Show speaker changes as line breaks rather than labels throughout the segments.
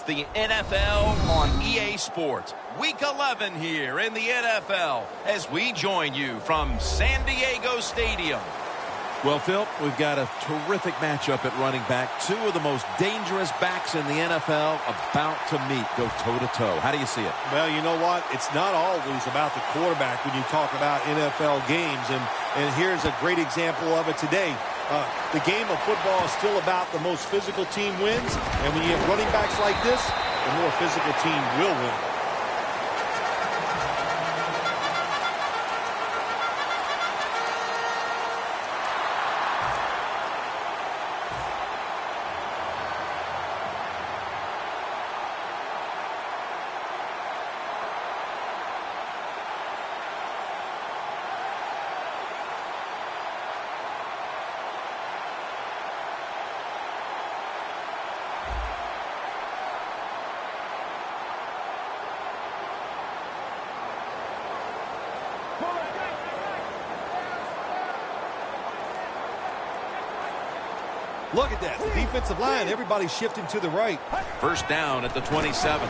the NFL on EA Sports. Week 11 here in the NFL as we join you from San Diego Stadium.
Well, Phil, we've got a terrific matchup at running back. Two of the most dangerous backs in the NFL about to meet, go toe-to-toe. How do you see it?
Well, you know what? It's not always about the quarterback when you talk about NFL games, and here's a great example of it today. The game of football is still about the most physical team wins, and when you have running backs like this, the more physical team will win. Look at that. The defensive line, everybody's shifting to the right.
First down at the 27.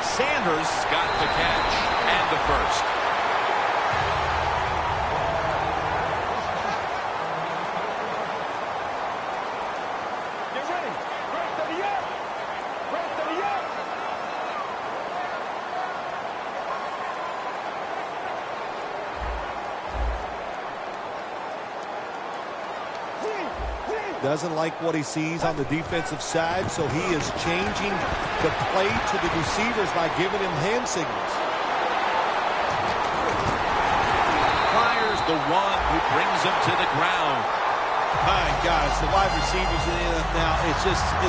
Sanders got the catch and the first.
Get ready. Right to the up. Right to the up.
Doesn't like what he sees on the defensive side, so he is changing the play to the receivers by giving him hand signals.
Fires the one who brings him to the ground.
My gosh, the wide receivers in the NFL now,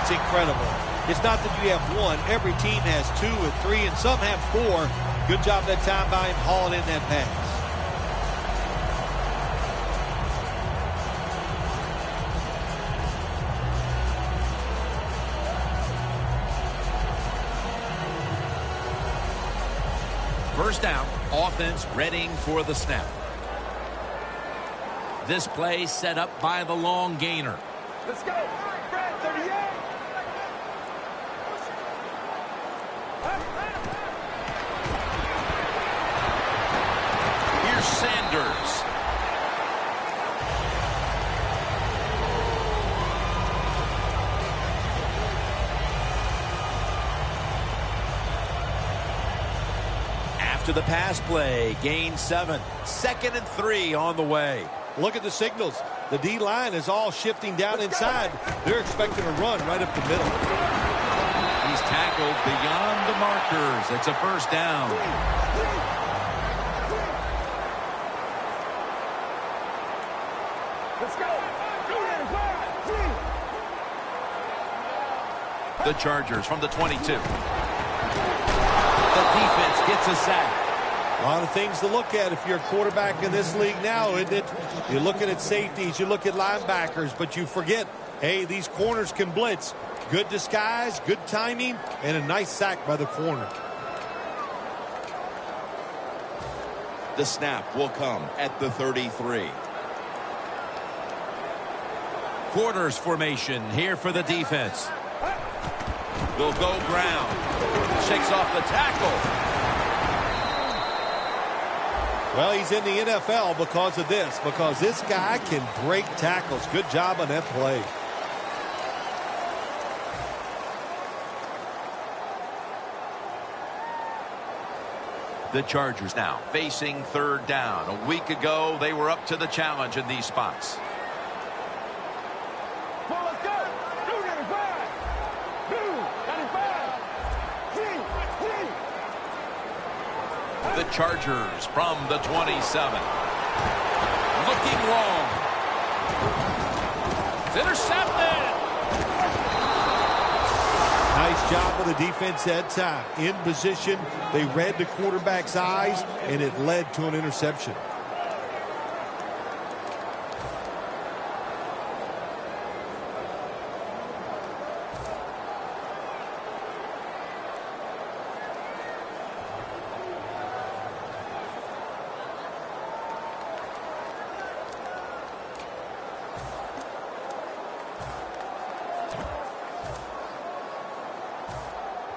it's incredible. It's not that you have one. Every team has 2 and 3, and some have 4. Good job that time by him hauling in that pass.
First down, offense readying for the snap. This play set up by the long gainer.
Let's go. Brad, 38.
Here's Sanders. To the pass play, gain 7. 2nd and 3 on the way.
Look at the signals. The D-line is all shifting down inside. They're expecting a run right up the middle.
He's tackled beyond the markers. It's a first down.
Let's go.
The Chargers from the 22. The defense gets a sack.
A lot of things to look at if you're a quarterback in this league now, isn't it? You're looking at safeties, you look at linebackers, but you forget, hey, these corners can blitz. Good disguise, good timing, and a nice sack by the corner.
The snap will come at the 33.
Quarters formation here for the defense. Will go ground. Shakes off the tackle.
Well, he's in the NFL because of this, because this guy can break tackles. Good job on that play.
The Chargers now facing 3rd down. A week ago, they were up to the challenge in these spots.
Well, let's go. 295. 295.
The Chargers from the 27. Looking long. It's intercepted.
Nice job of the defense that time. In position, they read the quarterback's eyes, and it led to an interception.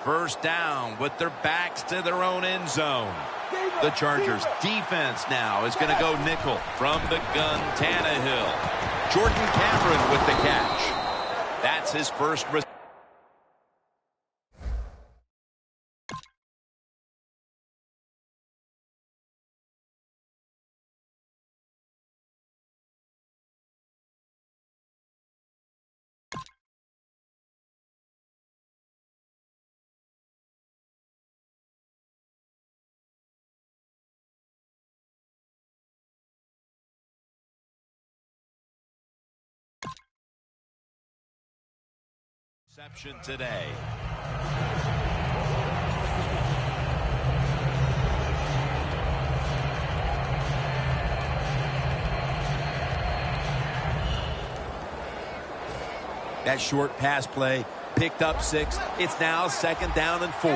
first down with their backs to their own end zone. The Chargers defense now is going to go nickel from the gun. Tannehill. Jordan Cameron with the catch. That's his first reception. Today. That short pass play picked up 6. It's now 2nd down and 4.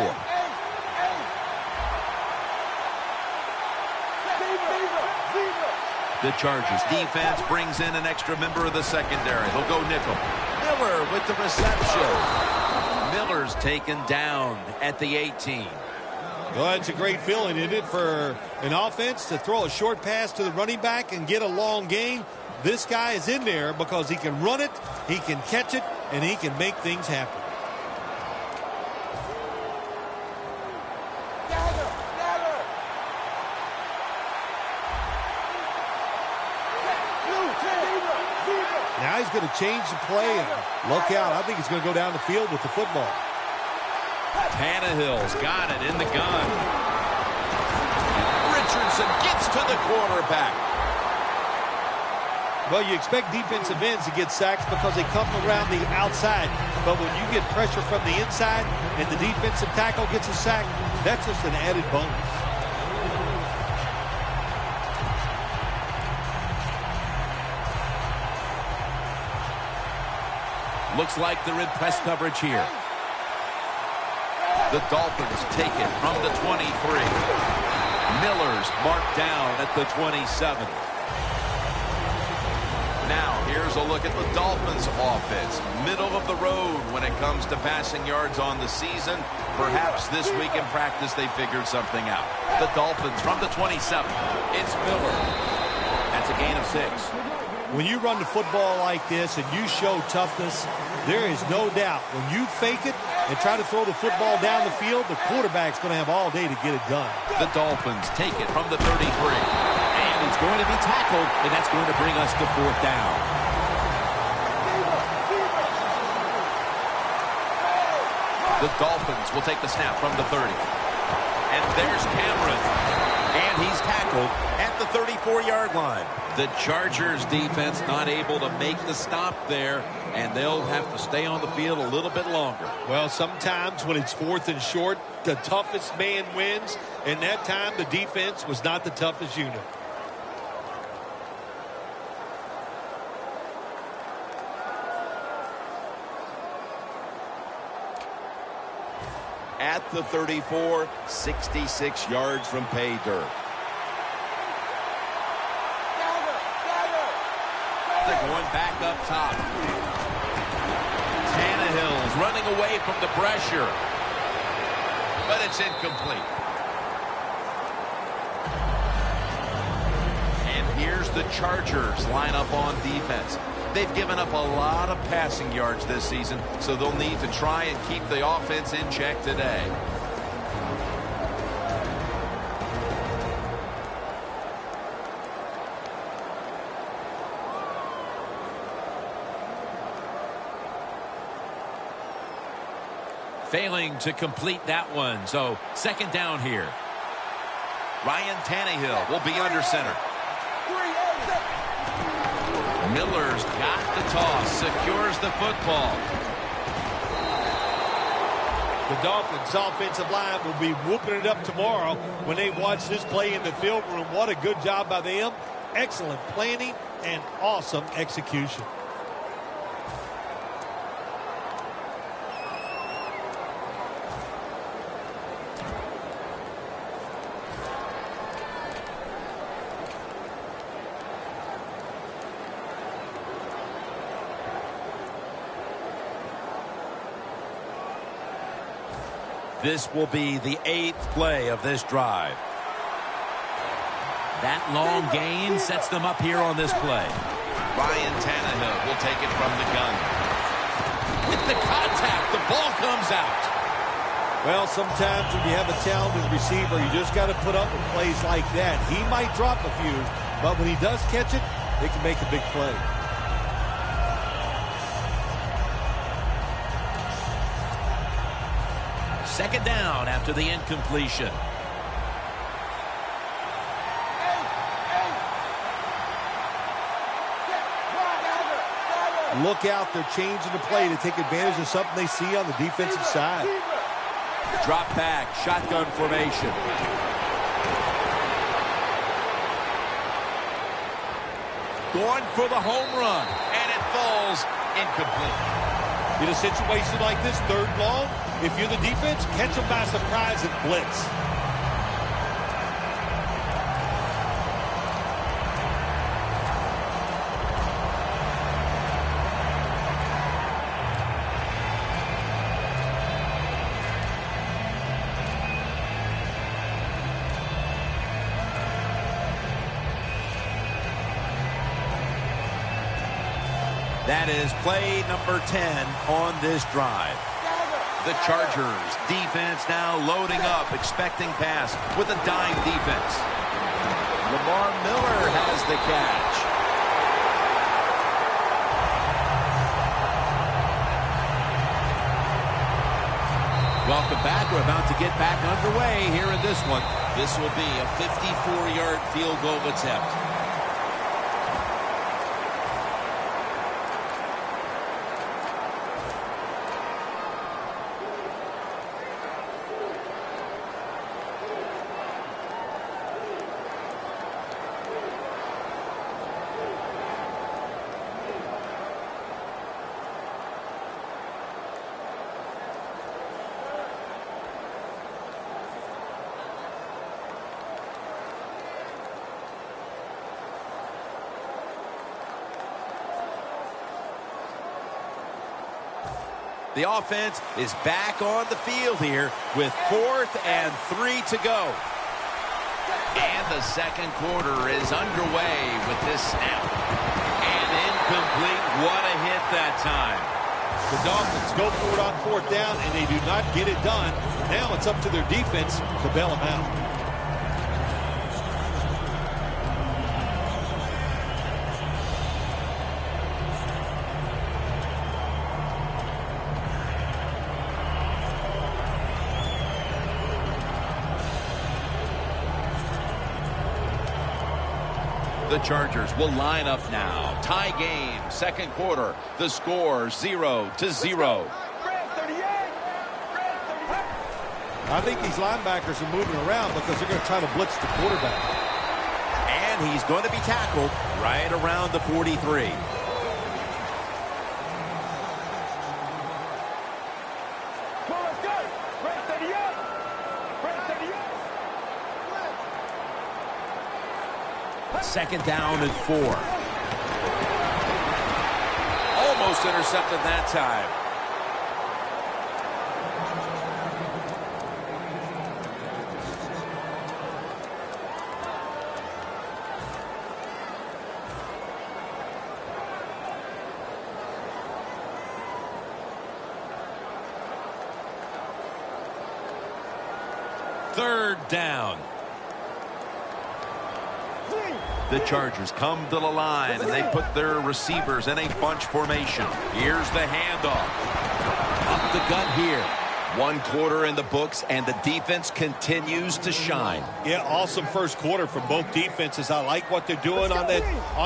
The Chargers defense brings in an extra member of the secondary. They'll go nickel. Miller with the reception. Miller's taken down at the 18.
Well, it's a great feeling, isn't it, for an offense to throw a short pass to the running back and get a long gain. This guy is in there because he can run it, he can catch it, and he can make things happen. Now he's going to change the play, and look out. I think he's going to go down the field with the football.
Tannehill's got it in the gun. Richardson gets to the quarterback.
Well, you expect defensive ends to get sacks because they come around the outside. But when you get pressure from the inside and the defensive tackle gets a sack, that's just an added bonus.
Looks like they're in press coverage here. The Dolphins take it from the 23. Miller's marked down at the 27. Now, here's a look at the Dolphins' offense. Middle of the road when it comes to passing yards on the season. Perhaps this week in practice they figured something out. The Dolphins from the 27. It's Miller. That's a gain of 6.
When you run the football like this and you show toughness, there is no doubt when you fake it and try to throw the football down the field, the quarterback's going to have all day to get it done.
The Dolphins take it from the 33. And he's going to be tackled, and that's going to bring us to 4th down. The Dolphins will take the snap from the 30. And there's Cameron. And he's tackled at the 34-yard line. The Chargers defense not able to make the stop there, and they'll have to stay on the field a little bit longer.
Well, sometimes when it's 4th and short, the toughest man wins, and that time the defense was not the toughest unit.
At the 34, 66 yards from pay dirt. They're going back up top. Tannehill's running away from the pressure. But it's incomplete. And here's the Chargers line up on defense. They've given up a lot of passing yards this season, so they'll need to try and keep the offense in check today. Failing to complete that one, so 2nd down here. Ryan Tannehill will be under center. Miller's got the toss, secures the football.
The Dolphins' offensive line will be whooping it up tomorrow when they watch this play in the film room. What a good job by them. Excellent planning and awesome execution.
This will be the 8th play of this drive.
That long gain sets them up here on this play.
Ryan Tannehill will take it from the gun.
With the contact, the ball comes out.
Well, sometimes when you have a talented receiver, you just got to put up with plays like that. He might drop a few, but when he does catch it, they can make a big play.
Second down after the incompletion.
Look out, they're changing the play to take advantage of something they see on the defensive side.
Drop back, shotgun formation. Going for the home run,
And it falls incomplete.
In a situation like this, 3rd long, if you're the defense, catch them by surprise and blitz.
That is play number 10 on this drive.
The Chargers defense now loading up, expecting pass with a dime defense.
Lamar Miller has the catch. Welcome back. We're about to get back underway here in this one.
This will be a 54-yard field goal attempt.
The offense is back on the field here with 4th and 3 to go.
And the second quarter is underway with this snap. And incomplete. What a hit that time.
The Dolphins go for it on 4th down, and they do not get it done. Now it's up to their defense to bail them out.
The Chargers will line up now. Tie game, second quarter. The score 0-0.
I think these linebackers are moving around because they're going to try to blitz the quarterback.
And he's going to be tackled right around the 43. Second down and 4.
Almost intercepted that time.
Third down. The Chargers come to the line, and they put their receivers in a bunch formation. Here's the handoff. Up the gut here.
1 quarter in the books, and the defense continues to shine.
Yeah, awesome first quarter from both defenses. I like what they're doing on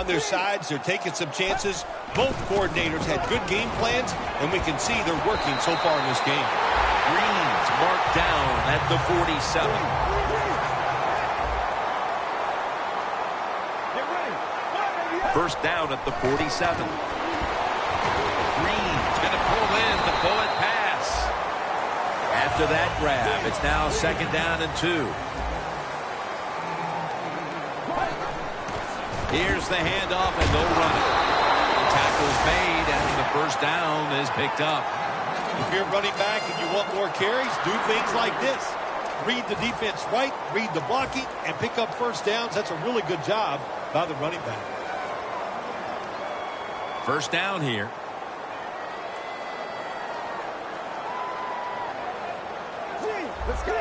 their sides. They're taking some chances. Both coordinators had good game plans, and we can see they're working so far in this game.
Green's marked down at the 47. First down at the 47. Green's
Going to pull in the bullet pass.
After that grab, it's now second down and 2. Here's the handoff, and no running. The tackle's made, and the first down is picked up.
If you're running back and you want more carries, do things like this. Read the defense right, read the blocking, and pick up first downs. That's a really good job by the running back.
First down here.
Let's go.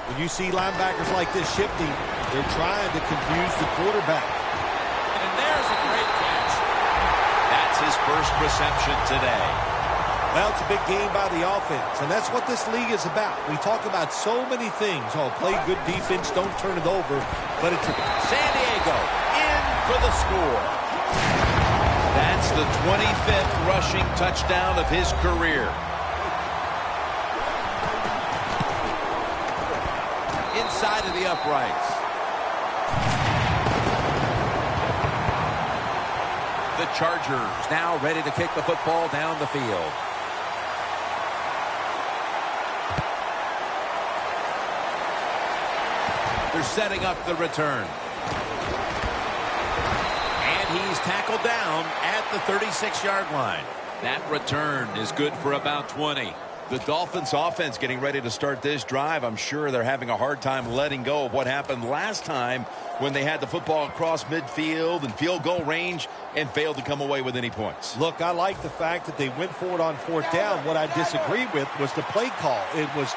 When you see linebackers like this shifting, they're trying to confuse the quarterback.
And there's a great catch.
That's his first reception today.
Well, it's a big game by the offense, and that's what this league is about. We talk about so many things. Oh, play good defense, don't turn it over. But it's
San Diego in for the score. That's the 25th rushing touchdown of his career. Inside of the uprights. The Chargers now ready to kick the football down the field. They're setting up the return. And he's tackled down at the 36-yard line. That return is good for about 20.
The Dolphins offense getting ready to start this drive. I'm sure they're having a hard time letting go of what happened last time when they had the football across midfield and field goal range and failed to come away with any points.
Look, I like the fact that they went for it on fourth down. What I disagree with was the play call. It was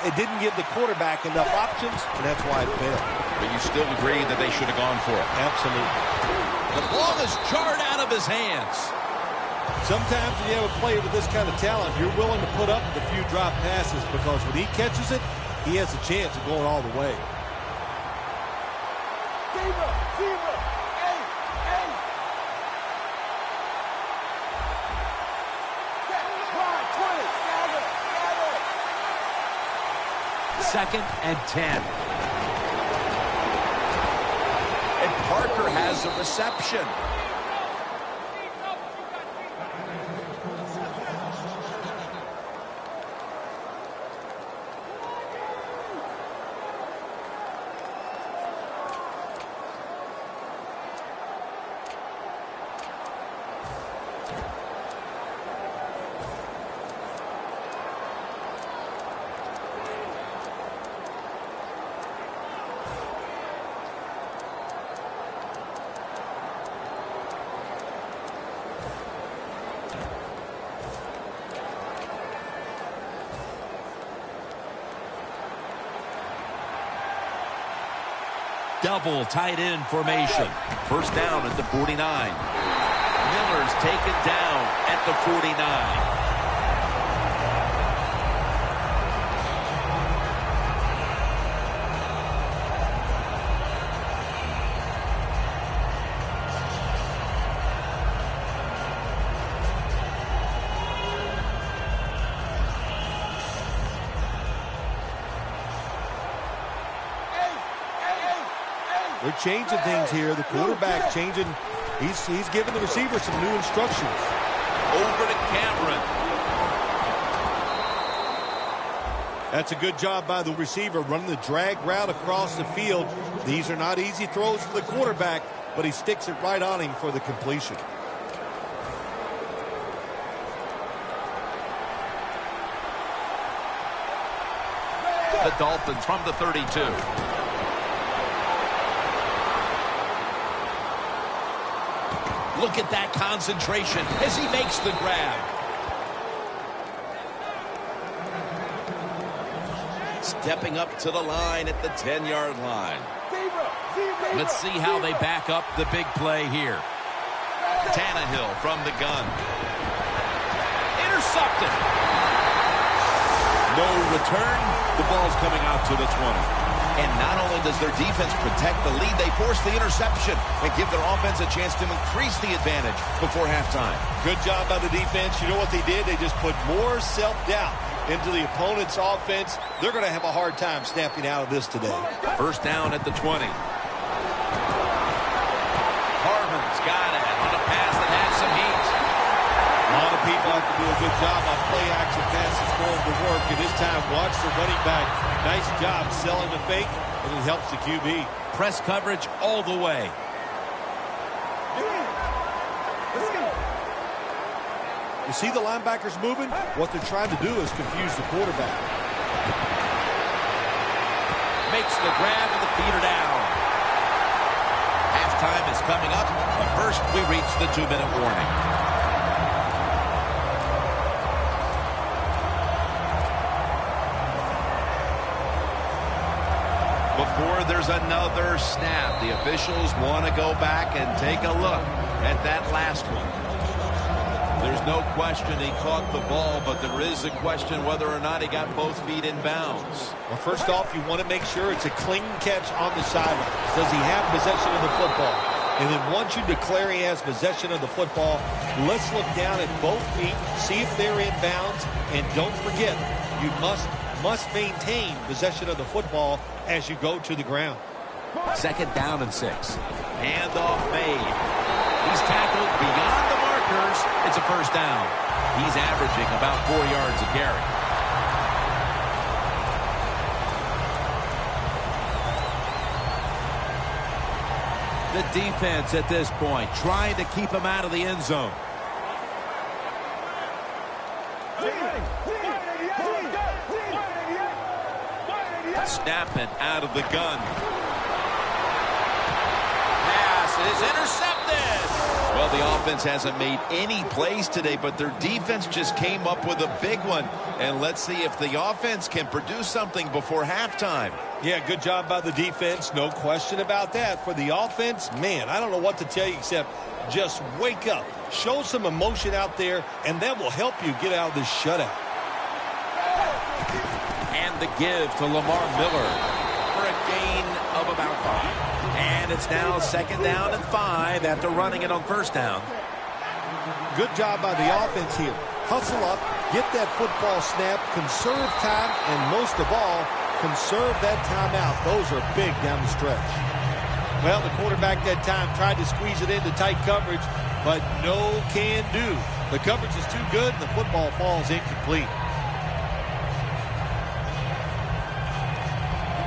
it didn't give the quarterback enough options, and that's why it failed.
But you still agree that they should have gone for it?
Absolutely.
The ball is jarred out of his hands.
Sometimes when you have a player with this kind of talent, you're willing to put up with a few drop passes because when he catches it, he has a chance of going all the way.
Second and 10.
And Parker has a reception.
Double tight end formation.
First down at the 49.
Miller's taken down at the 49.
They're changing things here. The quarterback changing. He's giving the receiver some new instructions.
Over to Cameron.
That's a good job by the receiver, running the drag route across the field. These are not easy throws for the quarterback, but he sticks it right on him for the completion.
The Dolphins from the 32. Look at that concentration as he makes the grab. Stepping up to the line at the 10-yard line.
Let's see how they back up the big play here.
Tannehill from the gun. Intercepted.
No return. The ball's coming out to the 20.
And not only does their defense protect the lead, they force the interception and give their offense a chance to increase the advantage before halftime.
Good job by the defense. You know what they did? They just put more self-doubt into the opponent's offense. They're going to have a hard time snapping out of this today.
First down at the 20. Harmon's got it on a pass that has some heat.
A lot of people have to do a good job on play-action passes going to work. And this time, watch the running back. Nice job selling the fake, and it helps the QB.
Press coverage all the way.
You see the linebackers moving? What they're trying to do is confuse the quarterback.
Makes the grab and the feet are down. Halftime is coming up, but first we reach the 2-minute warning.
Before there's another snap, the officials want to go back and take a look at that last one. There's no question he caught the ball, but there is a question whether or not he got both feet in bounds.
Well, first off, you want to make sure it's a clean catch on the sideline. Does he have possession of the football? And then once you declare he has possession of the football, let's look down at both feet, see if they're in bounds, and don't forget, you must maintain possession of the football as you go to the ground.
2nd down and 6.
Handoff made.
He's tackled beyond the markers. It's a first down. He's averaging about 4 yards a carry. The defense at this point trying to keep him out of the end zone. Snapping out of the gun. Pass is intercepted.
Well, the offense hasn't made any plays today, but their defense just came up with a big one. And let's see if the offense can produce something before halftime.
Yeah, good job by the defense. No question about that. For the offense, man, I don't know what to tell you except just wake up. Show some emotion out there, and that will help you get out of this shutout.
And the give to Lamar Miller for a gain of about 5. And it's now 2nd down and 5 after running it on 1st down.
Good job by the offense here. Hustle up, get that football snap, conserve time, and most of all, conserve that timeout. Those are big down the stretch. Well, the quarterback that time tried to squeeze it into tight coverage, but no can do. The coverage is too good, and the football falls incomplete.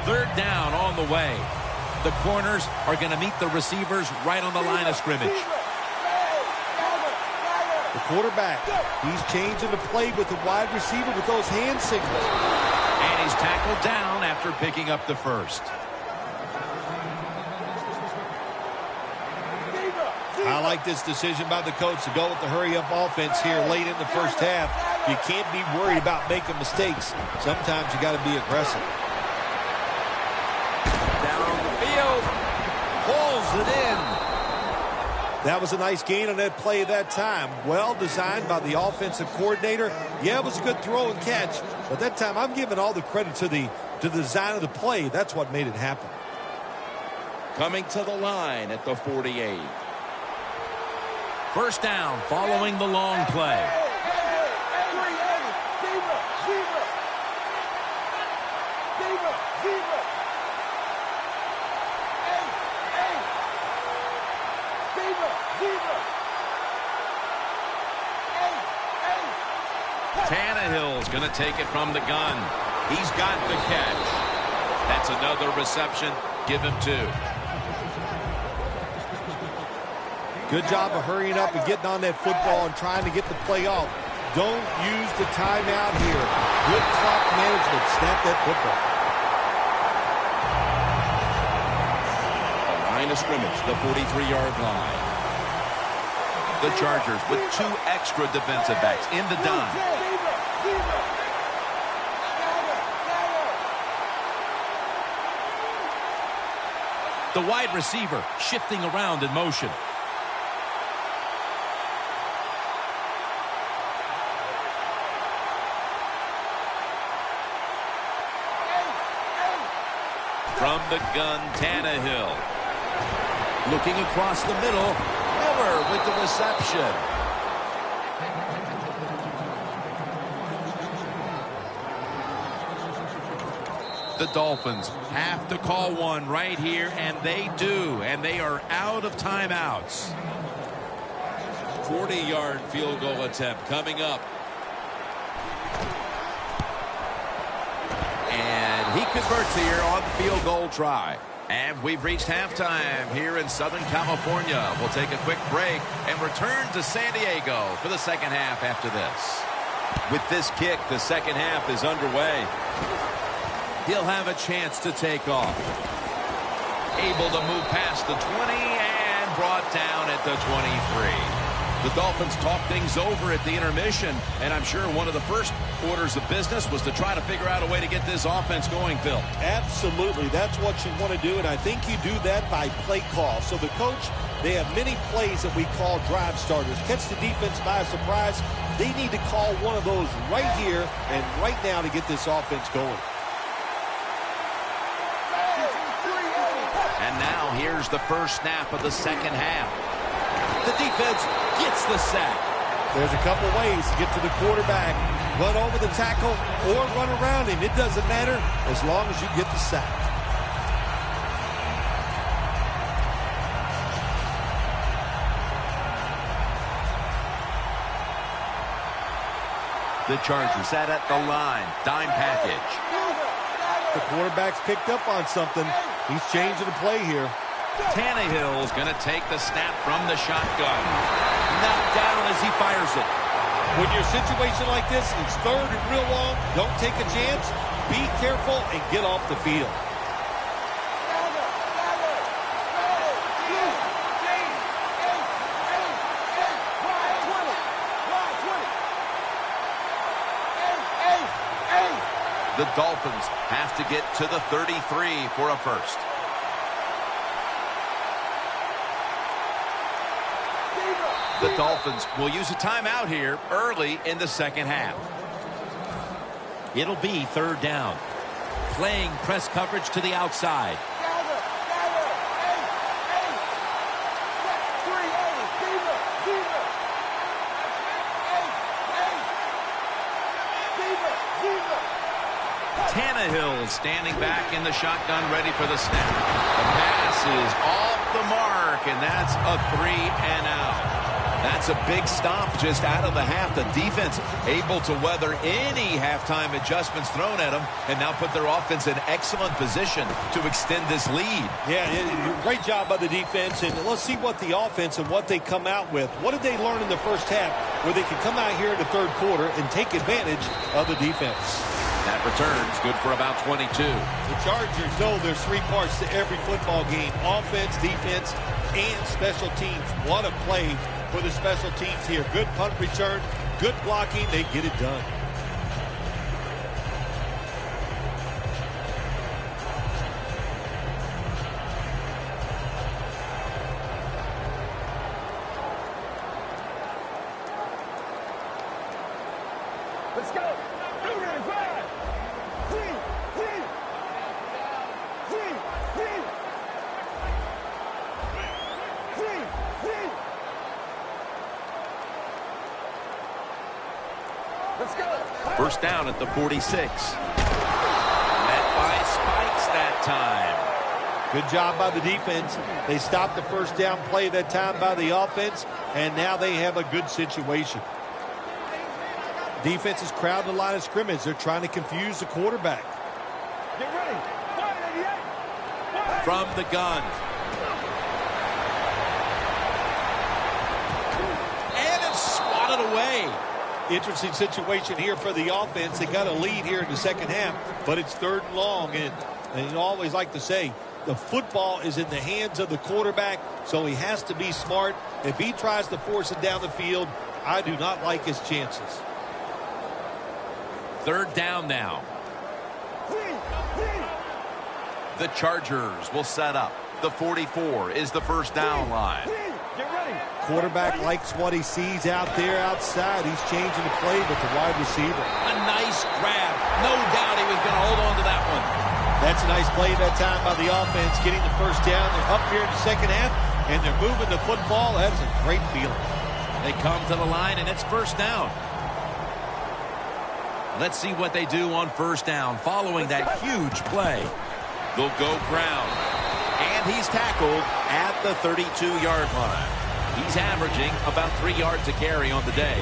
3rd down on the way. The corners are going to meet the receivers right on the line of scrimmage.
The quarterback, he's changing the play with the wide receiver with those hand signals.
And he's tackled down after picking up the first.
I like this decision by the coach to go with the hurry-up offense here late in the first half. You can't be worried about making mistakes. Sometimes you got to be aggressive.
Pulls it in.
That was a nice gain on that play that time. Well designed by the offensive coordinator. Yeah, it was a good throw and catch. But that time, I'm giving all the credit to the design of the play. That's what made it happen.
Coming to the line at the 48. 1st down following the long play. Tannehill's going to take it from the gun. He's got the catch. That's another reception. Give him 2.
Good job of hurrying up and getting on that football and trying to get the play off. Don't use the timeout here. Good clock management. Snap that football.
The line of scrimmage, the 43-yard line. The Chargers with 2 extra defensive backs in the dime. The wide receiver shifting around in motion. From the gun, Tannehill. Looking across the middle. Miller with the reception. The Dolphins have to call one right here, and they do, and they are out of timeouts. 40-yard field goal attempt coming up. And he converts here on the field goal try. And we've reached halftime here in Southern California. We'll take a quick break and return to San Diego for the second half after this.
With this kick, the second half is underway.
He'll have a chance to take off.
Able to move past the 20 and brought down at the 23. The Dolphins talked things over at the intermission, and I'm sure one of the first orders of business was to try to figure out a way to get this offense going, Phil.
Absolutely. That's what you want to do, and I think you do that by play call. So the coach, they have many plays that we call drive starters. Catch the defense by surprise. They need to call one of those right here and right now to get this offense going.
And now here's the first snap of the second half.
The defense gets the sack.
There's a couple ways to get to the quarterback. Run over the tackle or run around him. It doesn't matter as long as you get the sack.
The Chargers set at the line. Dime package.
The quarterback's picked up on something. He's changing the play here.
Tannehill's going to take the snap from the shotgun.
Knocked down as he fires it.
When you're in a situation like this, it's third and real long. Don't take a chance. Be careful and get off the field.
The Dolphins have to get to the 33 for a first. The Dolphins will use a timeout here early in the second half.
It'll be third down. Playing press coverage to the outside.
Tannehill standing back in the shotgun, ready for the snap. The pass is off the mark, and that's a 3 and out.
That's a big stop just out of the half. The defense able to weather any halftime adjustments thrown at them and now put their offense in excellent position to extend this lead.
Yeah, great job by the defense. And let's see what the offense and what they come out with. What did they learn in the first half where they can come out here in the third quarter and take advantage of the defense?
That return's good for about 22.
The Chargers know there's three parts to every football game: offense, defense, and special teams. What a play for the special teams here. Good punt return, good blocking. They get it done.
Let's go. Let's go.
First down at the 46. Met by Spikes that time.
Good job by the defense. They stopped the first down play that time by the offense, and now they have a good situation. Defense is crowding the line of scrimmage. They're trying to confuse the quarterback.
Get ready.
From the gun. And it's swatted away.
Interesting situation here for the offense. They got a lead here in the second half, but it's third and long. And you always like to say, the football is in the hands of the quarterback, so he has to be smart. If he tries to force it down the field, I do not like his chances.
Third down now.
The Chargers will set up. The 44 is the first down line.
Get ready.
Quarterback likes what he sees out there outside. He's changing the play with the wide receiver.
A nice grab. No doubt he was going to hold on to that one.
That's a nice play that time by the offense, getting the first down. They're up here in the second half, and they're moving the football. That is a great feeling.
They come to the line, and it's first down. Let's see what they do on first down following that huge play.
They'll go ground. And he's tackled at the 32-yard line.
He's averaging about 3 yards a carry on the day.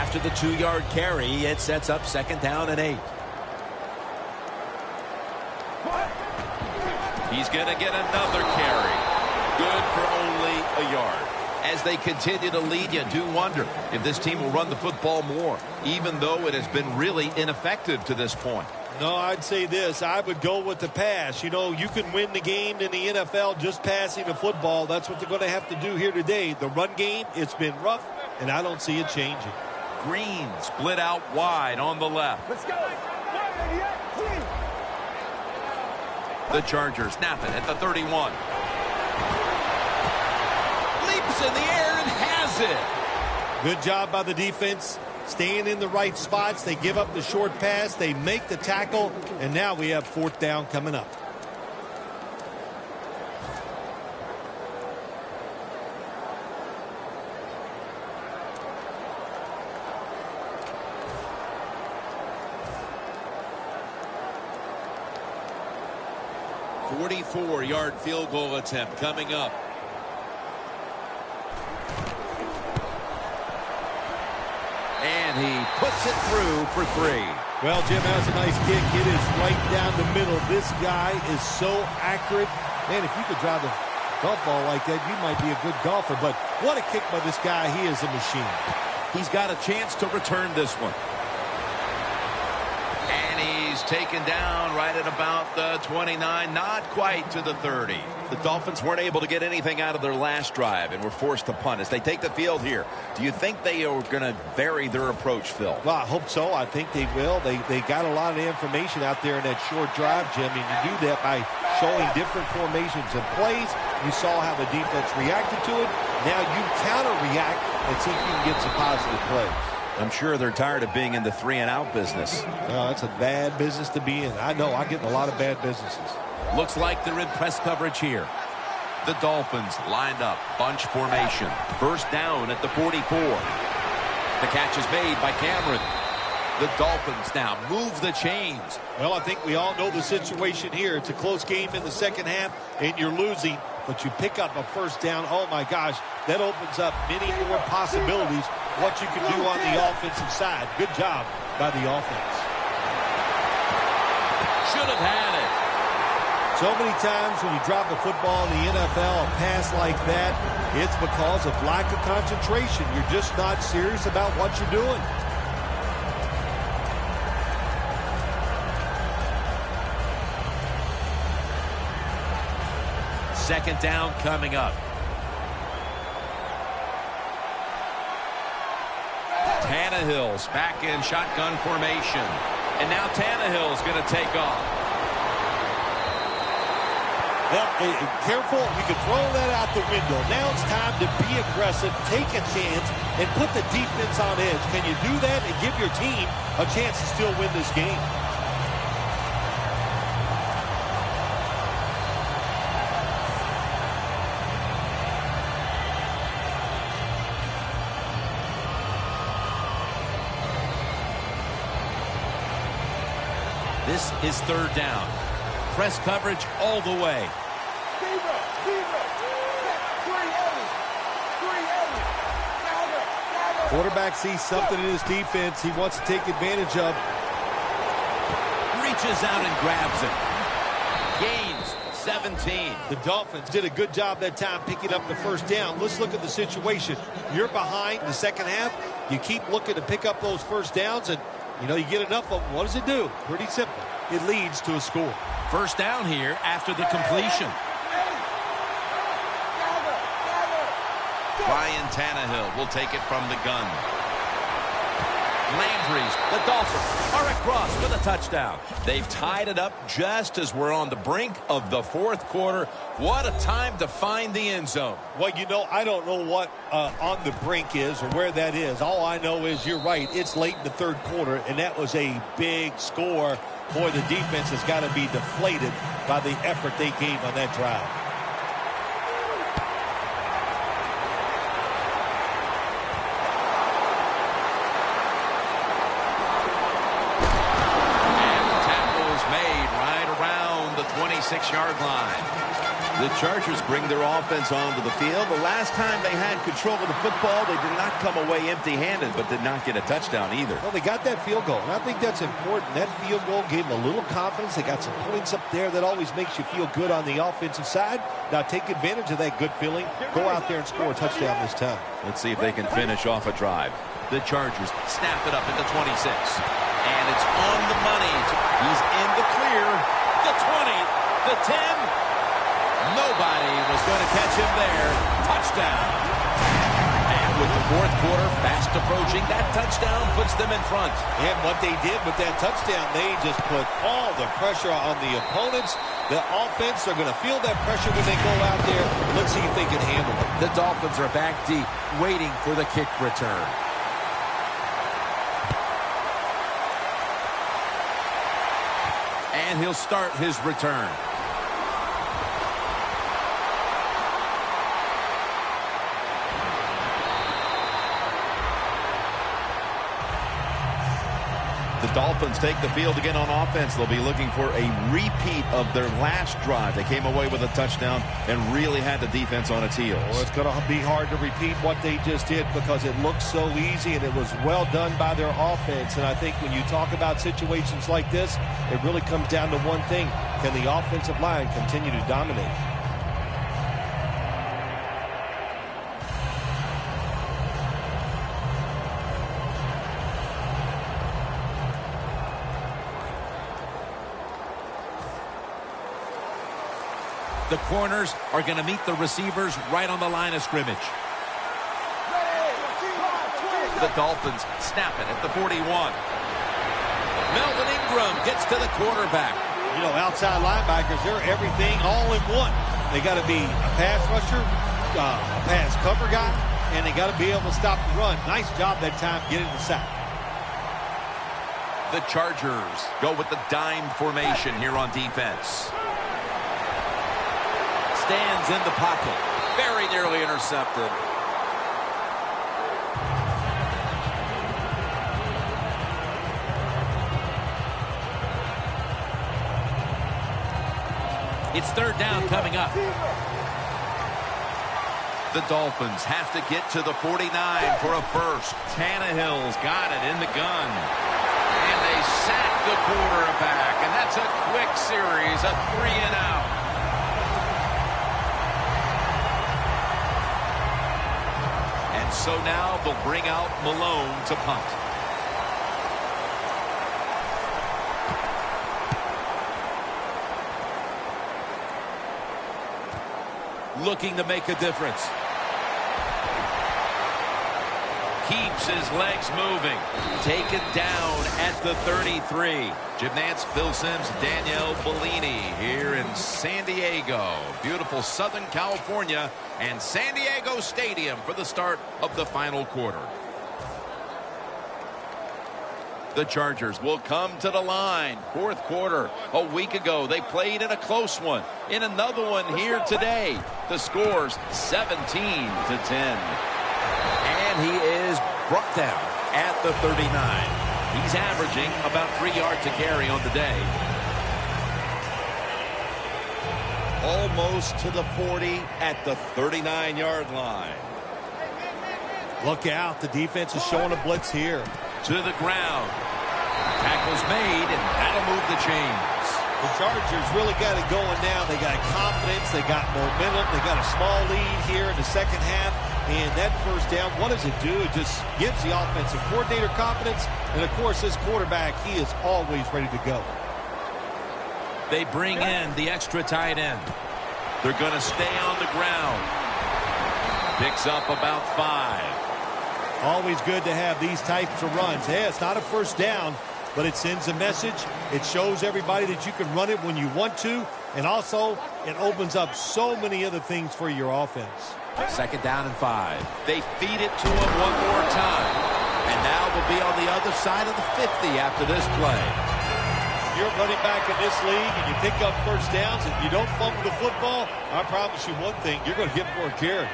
After the 2-yard carry, it sets up 2nd down and 8.
He's going to get another carry. Good for only a yard.
As they continue to lead, you do wonder if this team will run the football more, even though it has been really ineffective to this point.
No, I'd say this. I would go with the pass. You know, you can win the game in the NFL just passing the football. That's what they're going to have to do here today. The run game, it's been rough, and I don't see it changing.
Green split out wide on the left.
Let's go.
The Chargers snap it at the 31. Leaps in the air and has it.
Good job by the defense, staying in the right spots. They give up the short pass. They make the tackle, and now we have 4th down coming up.
A 44-yard field goal attempt coming up. And he puts it through for 3.
Well, Jim, has a nice kick. It is right down the middle. This guy is so accurate. Man, if you could drive the golf ball like that, you might be a good golfer. But what a kick by this guy. He is a machine.
He's got a chance to return this one.
And he's taken down right at about the 29, not quite to the 30. The Dolphins weren't able to get anything out of their last drive and were forced to punt as they take the field here. Do you think they are going to vary their approach, Phil?
Well, I hope so. I think they will. They got a lot of information out there in that short drive, Jim, and you do that by showing different formations and plays. You saw how the defense reacted to it. Now you counter-react and see if you can get some positive plays.
I'm sure they're tired of being in the 3-and-out business.
That's a bad business to be in. I know. I get in a lot of bad businesses.
Looks like they're in press coverage here.
The Dolphins lined up, bunch formation. 1st down at the 44. The catch is made by Cameron. The Dolphins now move the chains.
Well, I think we all know the situation here. It's a close game in the second half, and you're losing, but you pick up a 1st down. Oh, my gosh, that opens up many more possibilities what you can do on the offensive side. Good job by the offense.
Should have had it.
So many times when you drop a football in the NFL, a pass like that, it's because of lack of concentration. You're just not serious about what you're doing.
Second down coming up.
Tannehill's back in shotgun formation. And now Tannehill's going to take off.
Well, careful, you can throw that out the window. Now it's time to be aggressive, take a chance, and put the defense on edge. Can you do that and give your team a chance to still win this game?
This is 3rd down. Press coverage all the way.
Quarterback sees something in his defense he wants to take advantage of.
Reaches out and grabs it. Gains 17.
The Dolphins did a good job that time picking up the 1st down. Let's look at the situation. You're behind the second half. You keep looking to pick up those 1st downs, and you know you get enough of them. What does it do? Pretty simple. It leads to a score.
1st down here after the completion.
Ryan Tannehill will take it from the gun.
Landry's, the Dolphins are across for the touchdown.
They've tied it up just as we're on the brink of the 4th quarter. What a time to find the end zone.
Well, you know, I don't know what on the brink is or where that is. All I know is you're right. It's late in the 3rd quarter, and that was a big score. Boy, the defense has got to be deflated by the effort they gave on that drive.
And the tackle is made right around the 26-yard line.
The Chargers bring their offense onto the field. The last time they had control of the football, they did not come away empty-handed, but did not get a touchdown either.
Well, they got that field goal, and I think that's important. That field goal gave them a little confidence. They got some points up there that always makes you feel good on the offensive side. Now take advantage of that good feeling. Go out there and score a touchdown this time.
Let's see if they can finish off a drive.
The Chargers snap it up at the 26. And it's on the money. He's in the clear. The 20. The 10. Nobody was going to catch him there. Touchdown. And with the fourth quarter fast approaching, that touchdown puts them in front.
And what they did with that touchdown, they just put all the pressure on the opponents. The offense are going to feel that pressure when they go out there. Let's see if they can handle it.
The Dolphins are back deep, waiting for the kick return. And he'll start his return.
The Dolphins take the field again on offense. They'll be looking for a repeat of their last drive. They came away with a touchdown and really had the defense on its heels.
Well, it's going to be hard to repeat what they just did because it looked so easy and it was well done by their offense. And I think when you talk about situations like this, it really comes down to one thing. Can the offensive line continue to dominate?
The corners are going to meet the receivers right on the line of scrimmage. The Dolphins snap it at the 41. Melvin Ingram gets to the quarterback.
You know, outside linebackers, they're everything all in one. They got to be a pass rusher, a pass cover guy, and they got to be able to stop the run. Nice job that time getting the sack.
The Chargers go with the dime formation here on defense.
Stands in the pocket.
Very nearly intercepted.
It's third down coming up.
The Dolphins have to get to the 49 for a first. Tannehill's got it in the gun. And they sack the quarterback. And that's a quick series, a 3-and-out. So now they'll bring out Malone to punt.
Looking to make a difference.
Keeps his legs moving. Taken down at the 33. Jim Nantz, Phil Simms, Danielle Bellini here in San Diego. Beautiful Southern California and San Diego Stadium for the start of the final quarter. The Chargers will come to the line. Fourth quarter. A week ago, they played in a close one. In another one here today. The score's 17-10.
And he is brought down at the 39. He's averaging about 3 yards a carry on the day.
Almost to the 40 at the 39-yard line.
Look out. The defense is showing a blitz here.
To the ground. Tackle's made, and that'll move the chains.
The Chargers really got it going now. They got confidence. They got momentum. They got a small lead here in the second half. And that first down, what does it do? It just gives the offensive coordinator confidence. And, of course, this quarterback, he is always ready to go.
They bring in the extra tight end.
They're going to stay on the ground. Picks up about 5.
Always good to have these types of runs. Hey, it's not a first down, but it sends a message. It shows everybody that you can run it when you want to. And also, it opens up so many other things for your offense.
Second down and 5.
They feed it to him one more time.
And now we'll be on the other side of the 50 after this play.
You're running back in this league and you pick up first downs and you don't fumble the football, I promise you one thing, you're going to get more carries.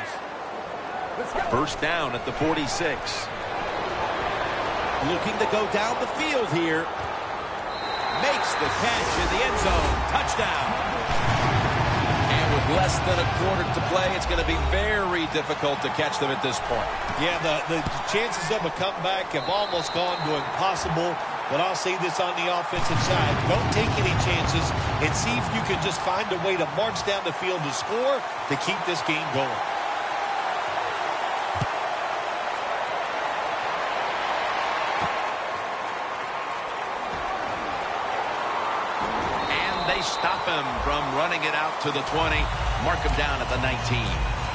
First down at the 46.
Looking to go down the field here. Makes the catch in the end zone. Touchdown.
And with
Less than a quarter to play. It's going to be very difficult to catch them at this point.
Yeah, the chances of a comeback have almost gone to impossible. But I'll say this on the offensive side. Don't take any chances and see if you can just find a way to march down the field to score to keep this game going.
They stop him from running it out to the 20. Mark him down at the 19.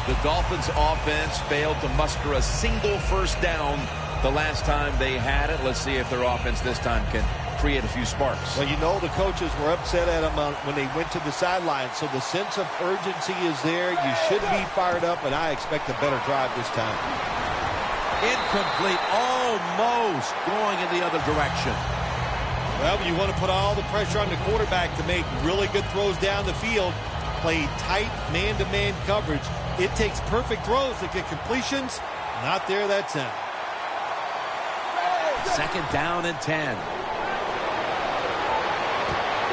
The Dolphins offense failed to muster a single first down the last time they had it. Let's see if their offense this time can create a few sparks.
Well, you know the coaches were upset at them when they went to the sideline, so the sense of urgency is there. You should be fired up, and I expect a better drive this time.
Incomplete, almost going in the other direction.
Well, you want to put all the pressure on the quarterback to make really good throws down the field, play tight man-to-man coverage. It takes perfect throws to get completions. Not there that time.
Second down and 10.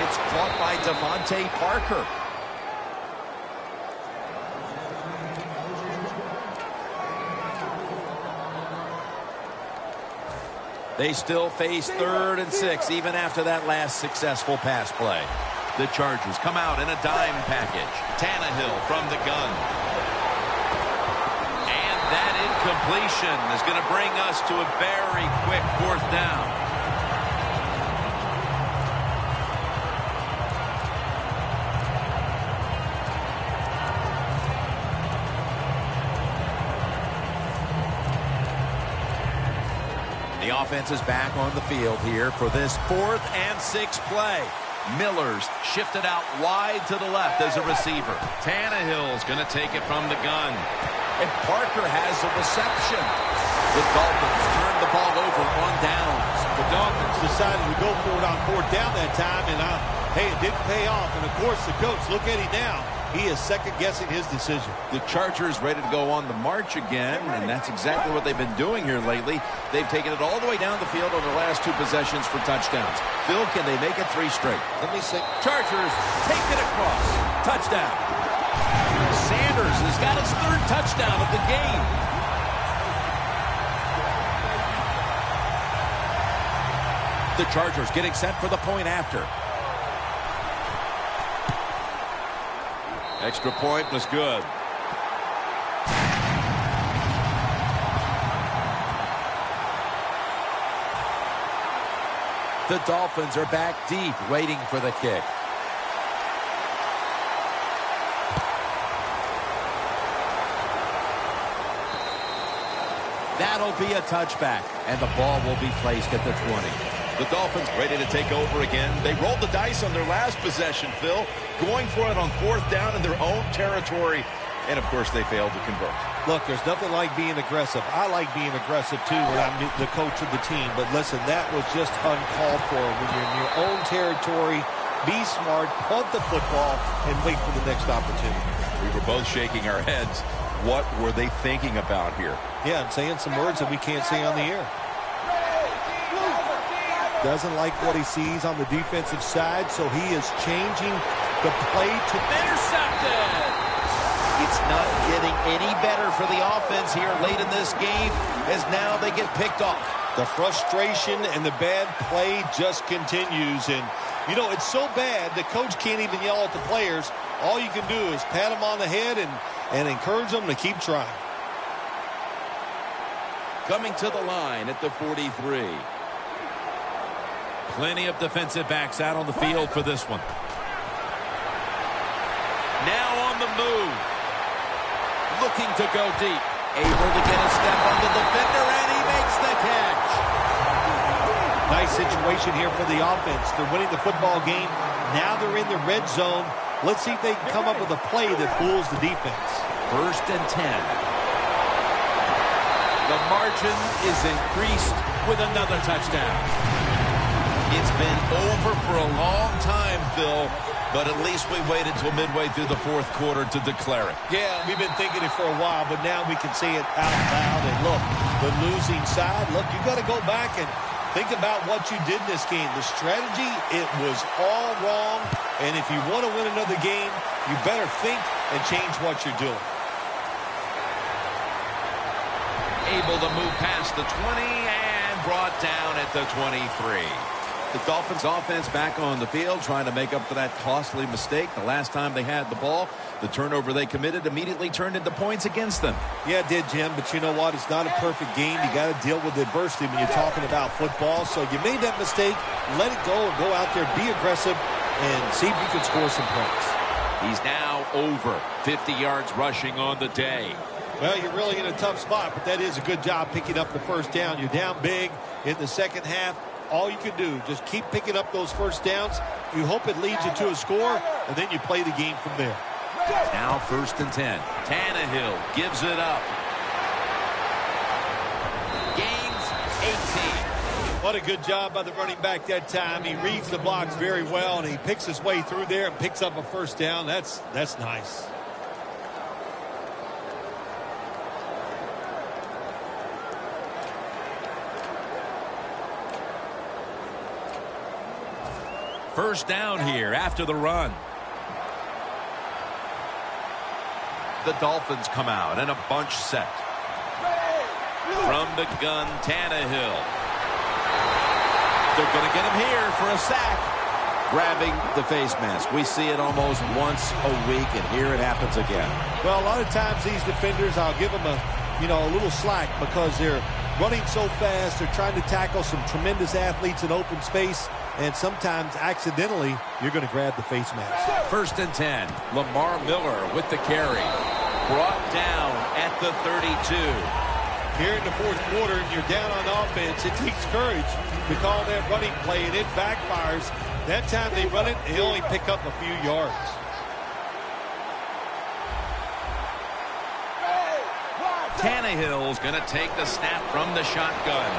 It's caught by Devontae Parker. They still face 3rd and 6 even after that last successful pass play. The Chargers come out in a dime package. Tannehill from the gun. And that incompletion is going to bring us to a very quick 4th down. The offense is back on the field here for this 4th and 6 play. Miller's shifted out wide to the left as a receiver. Tannehill's going to take it from the gun. And Parker has a reception. The Dolphins turn the ball over on downs.
The Dolphins decided to go for it on 4th down that time, and hey, it didn't pay off. And, of course, the coach, look at him now. He is second-guessing his decision.
The Chargers ready to go on the march again, and that's exactly what they've been doing here lately. They've taken it all the way down the field over the last 2 possessions for touchdowns. Phil, can they make it 3 straight?
Let me see.
Chargers take it across. Touchdown. Sanders has got his 3rd touchdown of the game. The Chargers getting set for the point after.
Extra point was good.
The Dolphins are back deep, waiting for the kick. That'll be a touchback, and the ball will be placed at the 20.
The Dolphins ready to take over again. They rolled the dice on their last possession, Phil, going for it on 4th down in their own territory. And, of course, they failed to convert.
Look, there's nothing like being aggressive. I like being aggressive, too, when I'm the coach of the team. But, listen, that was just uncalled for. When you're in your own territory, be smart, punt the football, and wait for the next opportunity.
We were both shaking our heads. What were they thinking about here?
Yeah, I'm saying some words that we can't say on the air. Doesn't like what he sees on the defensive side, so he is changing the play to
intercepted. It's not getting any better for the offense here late in this game, as now they get picked off.
The frustration and the bad play just continues. And, you know, it's so bad the coach can't even yell at the players. All you can do is pat them on the head and encourage them to keep trying.
Coming to the line at the 43. Plenty of defensive backs out on the field for this one. Now on the move. Looking to go deep. Able to get a step on the defender, and he makes the catch.
Nice situation here for the offense. They're winning the football game. Now they're in the red zone. Let's see if they can come up with a play that fools the defense.
1st and 10. The margin is increased with another touchdown. It's been over for a long time, Phil, but at least we waited until midway through the 4th quarter to declare it.
Yeah, we've been thinking it for a while, but now we can say it out loud. And look, the losing side, look, you got to go back and Think about what you did in this game. The strategy, it was all wrong. And if you want to win another game, you better think and change what you're doing.
Able to move past the 20 and brought down at the 23.
The Dolphins offense back on the field trying to make up for that costly mistake. The last time they had the ball, the turnover they committed immediately turned into points against them.
Yeah, it did, Jim, but you know what? It's not a perfect game. You got to deal with adversity when you're talking about football. So you made that mistake, let it go, and go out there, be aggressive, and see if you can score some points.
He's now over 50 yards rushing on the day.
Well, you're really in a tough spot, but that is a good job picking up the first down. You're down big in the second half. All you can do, just keep picking up those first downs. You hope it leads you to a score, and then you play the game from there.
Now 1st and 10. Tannehill gives it up. Gains 18.
What a good job by the running back that time. He reads the blocks very well, and he picks his way through there and picks up a first down. That's nice.
First down here after the run. The Dolphins come out in a bunch set. From the gun, Tannehill. They're going to get him here for a sack.
Grabbing the face mask. We see it almost once a week, and here it happens again.
Well, a lot of times these defenders, I'll give them a little slack because they're running so fast. They're trying to tackle some tremendous athletes in open space. And sometimes, accidentally, you're going to grab the face mask.
1st and 10. Lamar Miller with the carry. Brought down at the 32.
Here in the fourth quarter, and you're down on offense. It takes courage to call that running play, and it backfires. That time they run it, they only pick up a few yards.
Tannehill's going to take the snap from the shotgun.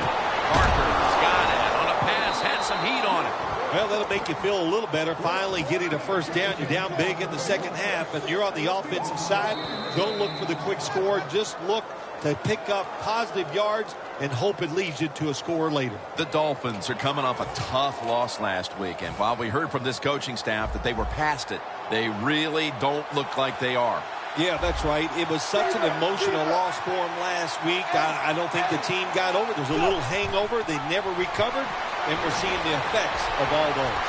Parker's got it. On a pass, had some heat on it.
Well, that'll make you feel a little better. Finally getting a first down. You're down big in the second half, and you're on the offensive side. Don't look for the quick score. Just look to pick up positive yards and hope it leads you to a score later.
The Dolphins are coming off a tough loss last week, and while we heard from this coaching staff that they were past it, they really don't look like they are.
Yeah, that's right. It was such an emotional loss for them last week. I don't think the team got over it. There's a little hangover. They never recovered, and we're seeing the effects of all those.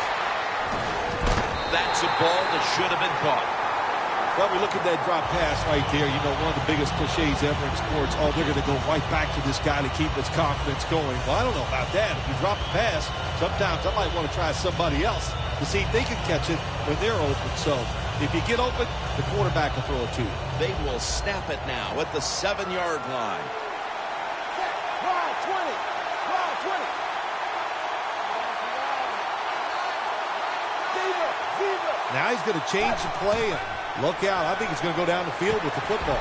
That's a ball that should have been caught.
Well, we look at that drop pass right there. You know, one of the biggest cliches ever in sports. Oh, they're going to go right back to this guy to keep his confidence going. Well, I don't know about that. If you drop a pass, sometimes I might want to try somebody else to see if they can catch it when they're open. So if you get open, the quarterback will throw it to you.
They will snap it now at the 7-yard line.
Ride 20. Ride 20.
Now he's going to change the play. And look out. I think he's going to go down the field with the football.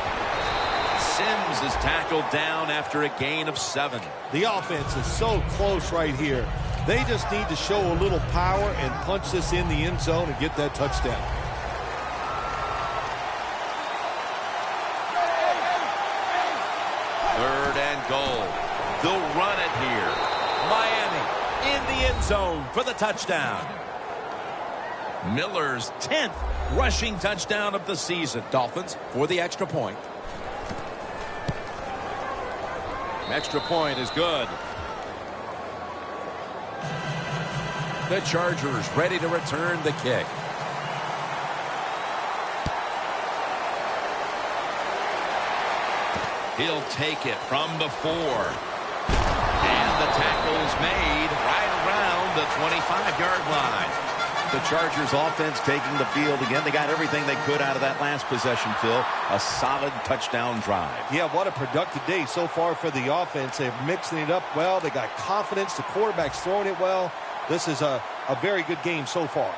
Sims is tackled down after a gain of 7.
The offense is so close right here. They just need to show a little power and punch this in the end zone and get that touchdown.
Third and goal. They'll run it here. Miami in the end zone for the touchdown. Miller's 10th rushing touchdown of the season.
Dolphins for the extra point. Extra point is good. The Chargers ready to return the kick.
He'll take it from the 4. And the tackle's made right around the 25-yard line.
The Chargers offense taking the field again. They got everything they could out of that last possession, Phil. A solid touchdown drive.
Yeah, what a productive day so far for the offense. They're mixing it up well. They got confidence. The quarterback's throwing it well. This is a very good game so far.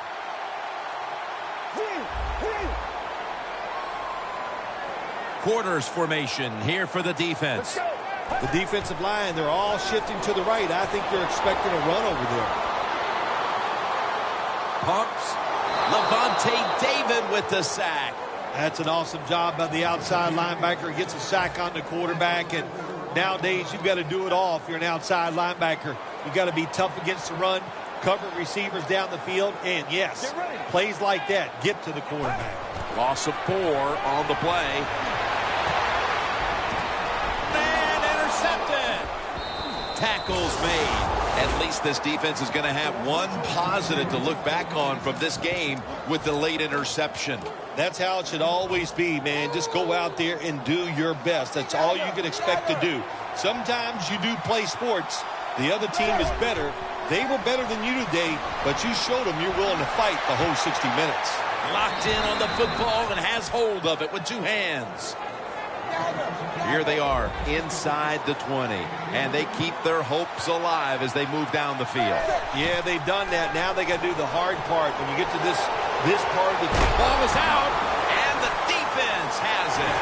Quarters formation here for the defense.
The defensive line, they're all shifting to the right. I think they're expecting a run over there.
Pumps. Levante David with the sack.
That's an awesome job by the outside linebacker. He gets a sack on the quarterback, and Nowadays, you've got to do it all if you're an outside linebacker. You've got to be tough against the run, cover receivers down the field, and yes, plays like that get to the quarterback.
Loss of 4 on the play. And intercepted. Tackles made.
At least this defense is going to have one positive to look back on from this game with the late interception.
That's how it should always be, man. Just go out there and do your best. That's all you can expect to do. Sometimes you do play sports. The other team is better. They were better than you today, but you showed them you're willing to fight the whole 60 minutes.
Locked in on the football and has hold of it with 2 hands.
Here they are inside the 20, and they keep their hopes alive as they move down the field.
Yeah, they've done that. Now they got to do the hard part. When you get to this part of the
ball is out, and the defense has it.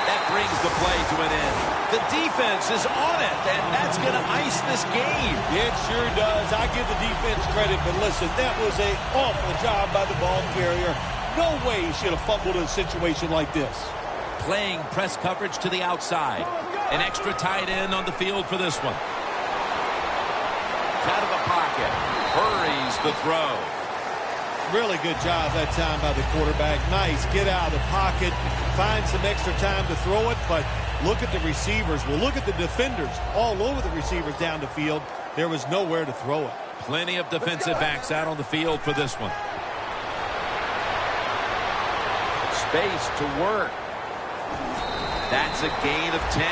That brings the play to an end. The defense is on it, and that's going to ice this game.
It sure does. I give the defense credit, but listen, that was an awful job by the ball carrier. No way he should have fumbled in a situation like this.
Playing press coverage to the outside. An extra tight end on the field for this one. Out of the pocket. Hurries the throw.
Really good job that time by the quarterback. Nice. Get out of the pocket. Find some extra time to throw it, but look at the receivers. Well, look at the defenders all over the receivers down the field. There was nowhere to throw it.
Plenty of defensive backs out on the field for this one. Space to work. That's a gain of 10.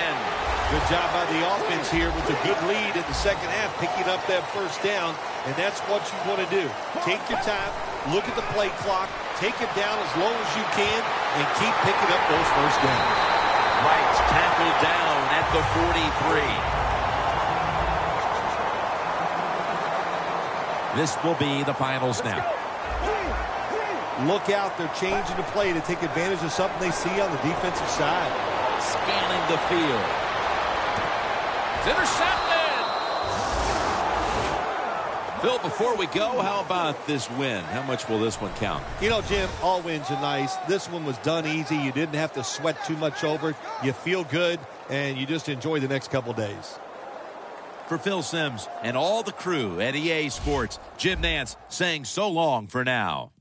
Good job by the offense here with a good lead in the second half, picking up that first down, and that's what you want to do. Take your time, look at the play clock, take it down as low as you can, and keep picking up those first downs.
Right tackle down at the 43. This will be the final snap.
Look out, they're changing the play to take advantage of something they see on the defensive side.
Scanning the field. It's intercepted. Phil, before we go, how about this win? How much will this one count?
You know, Jim, all wins are nice. This one was done easy. You didn't have to sweat too much over it. You feel good, and you just enjoy the next couple days.
For Phil Simms and all the crew at EA Sports, Jim Nantz saying so long for now.